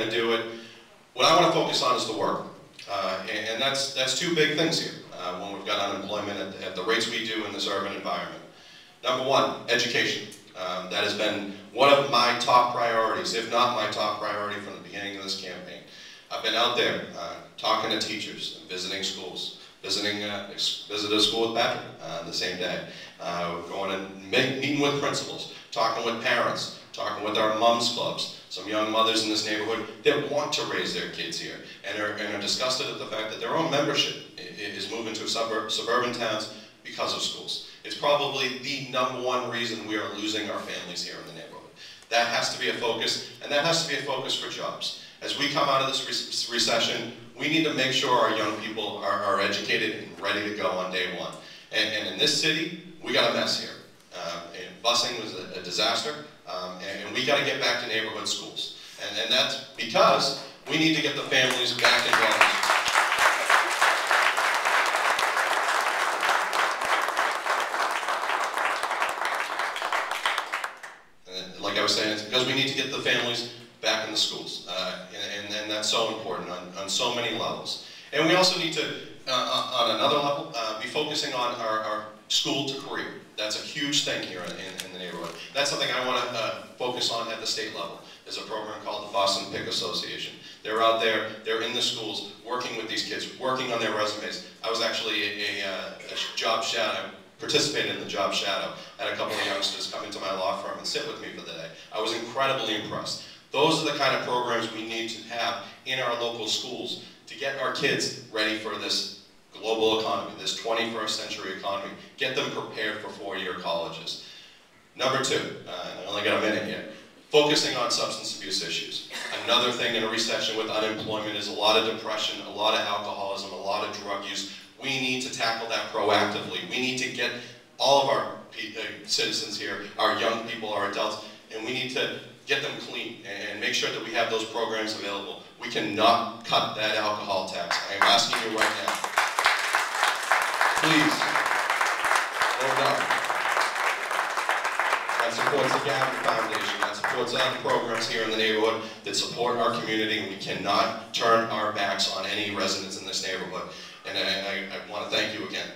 to do it. What I want to focus on is the work. And that's two big things here when we've got unemployment at the rates we do in this urban environment. Number one, education. That has been one of my top priorities, if not my top priority from the beginning of this campaign. I've been out there talking to teachers, visiting schools, visited a school with Patrick the same day, going and meeting with principals, talking with parents, talking with our moms clubs, some young mothers in this neighborhood that want to raise their kids here and are disgusted at the fact that their own membership is moving to suburban towns because of schools. It's probably the #1 reason we are losing our families here in the neighborhood. That has to be a focus, and that has to be a focus for jobs. As we come out of this recession, we need to make sure our young people are educated and ready to go on day one. And in this city, we got a mess here. And busing was a disaster, and we got to get back to neighborhood schools. And that's because we need to get the families back involved. Like I was saying, it's because we need to get the families back in the schools, and that's so important on so many levels. And we also need to, on another level, be focusing on our school to career. That's a huge thing here in the neighborhood. That's something I want to focus on at the state level. There's a program called the Boston PIC Association. They're out there, they're in the schools, working with these kids, working on their resumes. I was actually a job shadow. Participated in the job shadow, had a couple of youngsters come into my law firm and sit with me for the day. I was incredibly impressed. Those are the kind of programs we need to have in our local schools to get our kids ready for this global economy, this 21st century economy, get them prepared for four-year colleges. Number two, I only got a minute here, focusing on substance abuse issues. Another thing in a recession with unemployment is a lot of depression, a lot of alcoholism, a lot of drug use. We need to tackle that proactively. We need to get all of our citizens here, our young people, our adults, and we need to get them clean and make sure that we have those programs available. We cannot cut that alcohol tax. I am asking you right now. Please, vote no. That supports the Gavin Foundation. That supports other programs here in the neighborhood that support our community, and we cannot turn our backs on any residents in this neighborhood. And I want to thank you again.